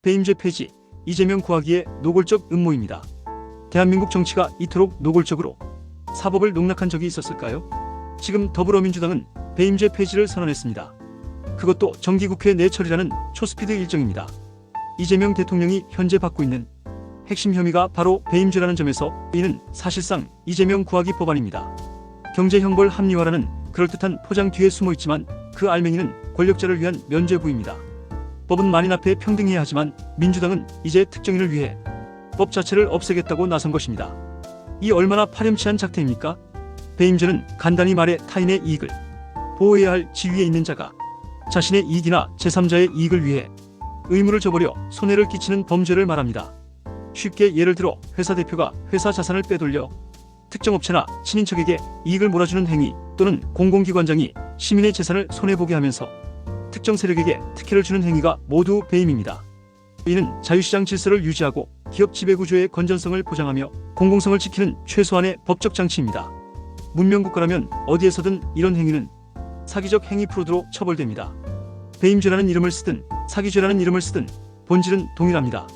배임죄 폐지, 이재명 구하기의 노골적 음모입니다. 대한민국 정치가 이토록 노골적으로 사법을 농락한 적이 있었을까요? 지금 더불어민주당은 배임죄 폐지를 선언했습니다. 그것도 정기국회 내처리라는 초스피드 일정입니다. 이재명 대통령이 현재 받고 있는 핵심 혐의가 바로 배임죄라는 점에서 이는 사실상 이재명 구하기 법안입니다. 경제형벌 합리화라는 그럴듯한 포장 뒤에 숨어있지만 그 알맹이는 권력자를 위한 면죄부입니다. 법은 만인 앞에 평등해야 하지만 민주당은 이제 특정인을 위해 법 자체를 없애겠다고 나선 것입니다. 이 얼마나 파렴치한 작태입니까? 배임죄는 간단히 말해 타인의 이익을 보호해야 할 지위에 있는 자가 자신의 이익이나 제3자의 이익을 위해 의무를 저버려 손해를 끼치는 범죄를 말합니다. 쉽게 예를 들어 회사 대표가 회사 자산을 빼돌려 특정 업체나 친인척에게 이익을 몰아주는 행위, 또는 공공기관장이 시민의 재산을 손해보게 하면서 특정 세력에게 특혜를 주는 행위가 모두 배임입니다. 이는 자유시장 질서를 유지하고 기업 지배구조의 건전성을 보장하며 공공성을 지키는 최소한의 법적 장치입니다. 문명국가라면 어디에서든 이런 행위는 사기적 행위 프로드로 처벌됩니다. 배임죄라는 이름을 쓰든 사기죄라는 이름을 쓰든 본질은 동일합니다.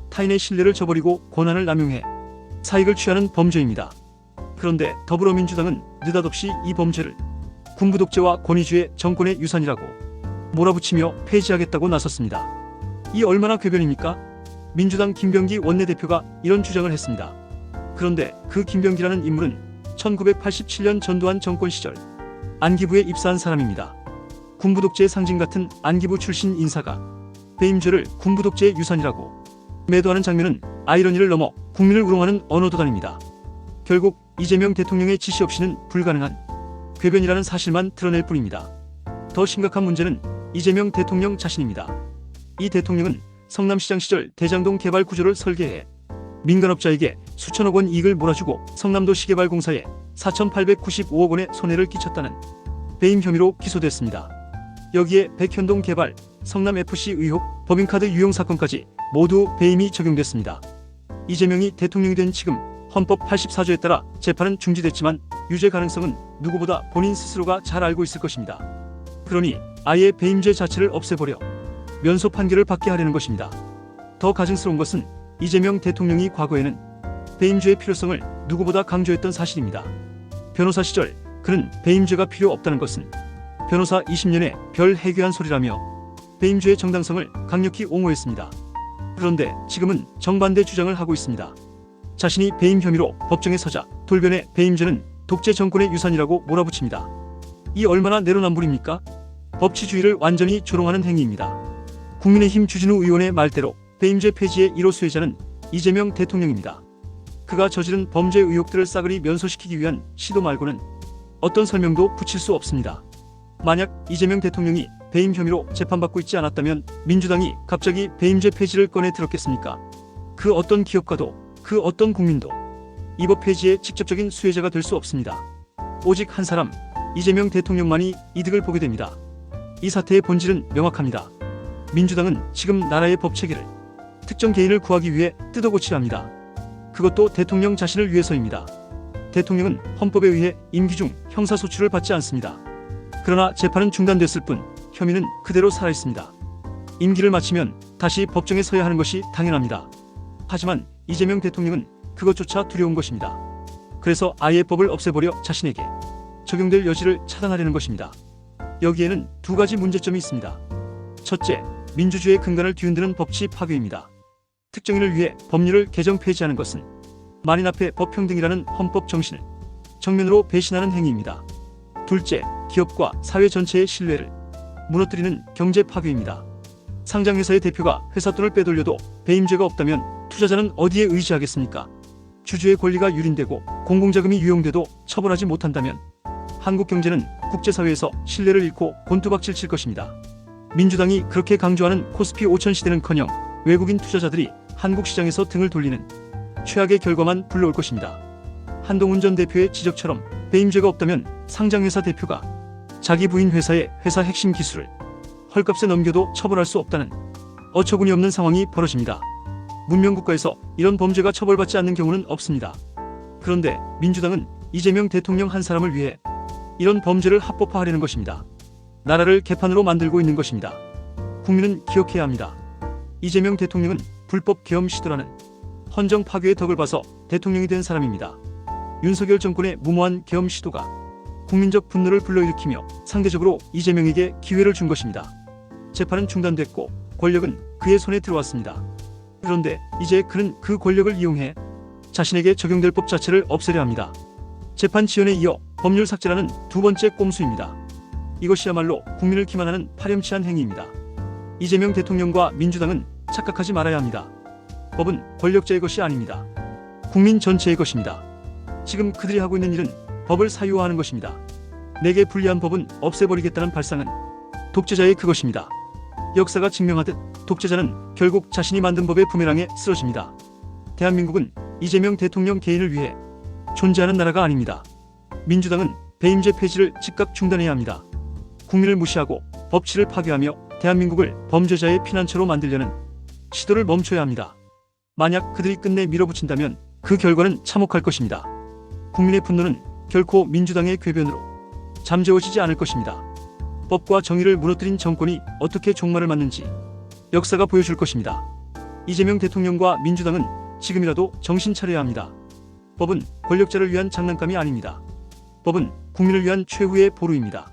타인의 신뢰를 저버리고 권한을 남용해 사익을 취하는 범죄입니다. 그런데 더불어민주당은 느닷없이 이 범죄를 군부독재와 권위주의 정권의 유산이라고 몰아붙이며 폐지하겠다고 나섰습니다. 이 얼마나 궤변입니까? 민주당 김병기 원내대표가 이런 주장을 했습니다. 그런데 그 김병기라는 인물은 1987년 전두환 정권 시절 안기부에 입사한 사람입니다. 군부독재의 상징 같은 안기부 출신 인사가 배임죄를 군부독재의 유산이라고 매도하는 장면은 아이러니를 넘어 국민을 우롱하는 언어도단입니다. 결국 이재명 대통령의 지시 없이는 불가능한 궤변이라는 사실만 드러낼 뿐입니다. 더 심각한 문제는 이재명 대통령 자신입니다. 이 대통령은 성남시장 시절 대장동 개발 구조를 설계해 민간업자에게 수천억 원 이익을 몰아주고 성남도시개발공사에 4,895억 원의 손해를 끼쳤다는 배임 혐의로 기소됐습니다. 여기에 백현동 개발, 성남FC 의혹, 법인카드 유용 사건까지 모두 배임이 적용됐습니다. 이재명이 대통령이 된 지금 헌법 84조에 따라 재판은 중지됐지만 유죄 가능성은 누구보다 본인 스스로가 잘 알고 있을 것입니다. 그러니 아예 배임죄 자체를 없애버려 면소 판결을 받게 하려는 것입니다. 더 가증스러운 것은 이재명 대통령이 과거에는 배임죄의 필요성을 누구보다 강조했던 사실입니다. 변호사 시절 그는 배임죄가 필요 없다는 것은 변호사 20년의 별 해괴한 소리라며 배임죄의 정당성을 강력히 옹호했습니다. 그런데 지금은 정반대 주장을 하고 있습니다. 자신이 배임 혐의로 법정에 서자 돌변해 배임죄는 독재 정권의 유산이라고 몰아붙입니다. 이 얼마나 내로남불입니까? 법치주의를 완전히 조롱하는 행위입니다. 국민의힘 주진우 의원의 말대로 배임죄 폐지의 1호 수혜자는 이재명 대통령입니다. 그가 저지른 범죄 의혹들을 싸그리 면소시키기 위한 시도 말고는 어떤 설명도 붙일 수 없습니다. 만약 이재명 대통령이 배임 혐의로 재판받고 있지 않았다면 민주당이 갑자기 배임죄 폐지를 꺼내 들었겠습니까? 그 어떤 기업가도 그 어떤 국민도 이 법 폐지의 직접적인 수혜자가 될 수 없습니다. 오직 한 사람, 이재명 대통령만이 이득을 보게 됩니다. 이 사태의 본질은 명확합니다. 민주당은 지금 나라의 법체계를 특정 개인을 구하기 위해 뜯어고치려 합니다. 그것도 대통령 자신을 위해서입니다. 대통령은 헌법에 의해 임기 중 형사소추를 받지 않습니다. 그러나 재판은 중단됐을 뿐 혐의는 그대로 살아있습니다. 임기를 마치면 다시 법정에 서야 하는 것이 당연합니다. 하지만 이재명 대통령은 그것조차 두려운 것입니다. 그래서 아예 법을 없애버려 자신에게 적용될 여지를 차단하려는 것입니다. 여기에는 두 가지 문제점이 있습니다. 첫째, 민주주의의 근간을 뒤흔드는 법치 파괴입니다. 특정인을 위해 법률을 개정 폐지하는 것은 만인 앞에 법평등이라는 헌법 정신을 정면으로 배신하는 행위입니다. 둘째, 기업과 사회 전체의 신뢰를 무너뜨리는 경제 파괴입니다. 상장회사의 대표가 회사 돈을 빼돌려도 배임죄가 없다면 투자자는 어디에 의지하겠습니까? 주주의 권리가 유린되고 공공자금이 유용돼도 처벌하지 못한다면 한국 경제는 국제사회에서 신뢰를 잃고 곤두박질 칠 것입니다. 민주당이 그렇게 강조하는 코스피 5000 시대는커녕 외국인 투자자들이 한국 시장에서 등을 돌리는 최악의 결과만 불러올 것입니다. 한동훈 전 대표의 지적처럼 배임죄가 없다면 상장회사 대표가 자기 부인 회사의 회사 핵심 기술을 헐값에 넘겨도 처벌할 수 없다는 어처구니 없는 상황이 벌어집니다. 문명국가에서 이런 범죄가 처벌받지 않는 경우는 없습니다. 그런데 민주당은 이재명 대통령 한 사람을 위해 이런 범죄를 합법화하려는 것입니다. 나라를 개판으로 만들고 있는 것입니다. 국민은 기억해야 합니다. 이재명 대통령은 불법 계엄 시도라는 헌정 파괴의 덕을 봐서 대통령이 된 사람입니다. 윤석열 정권의 무모한 계엄 시도가 국민적 분노를 불러일으키며 상대적으로 이재명에게 기회를 준 것입니다. 재판은 중단됐고 권력은 그의 손에 들어왔습니다. 그런데 이제 그는 그 권력을 이용해 자신에게 적용될 법 자체를 없애려 합니다. 재판 지연에 이어 법률 삭제라는 두 번째 꼼수입니다. 이것이야말로 국민을 기만하는 파렴치한 행위입니다. 이재명 대통령과 민주당은 착각하지 말아야 합니다. 법은 권력자의 것이 아닙니다. 국민 전체의 것입니다. 지금 그들이 하고 있는 일은 법을 사유화하는 것입니다. 내게 불리한 법은 없애버리겠다는 발상은 독재자의 그것입니다. 역사가 증명하듯 독재자는 결국 자신이 만든 법의 부메랑에 쓰러집니다. 대한민국은 이재명 대통령 개인을 위해 존재하는 나라가 아닙니다. 민주당은 배임죄 폐지를 즉각 중단해야 합니다. 국민을 무시하고 법치를 파괴하며 대한민국을 범죄자의 피난처로 만들려는 시도를 멈춰야 합니다. 만약 그들이 끝내 밀어붙인다면 그 결과는 참혹할 것입니다. 국민의 분노는 결코 민주당의 궤변으로 잠재워지지 않을 것입니다. 법과 정의를 무너뜨린 정권이 어떻게 종말을 맞는지 역사가 보여줄 것입니다. 이재명 대통령과 민주당은 지금이라도 정신 차려야 합니다. 법은 권력자를 위한 장난감이 아닙니다. 법은 국민을 위한 최후의 보루입니다.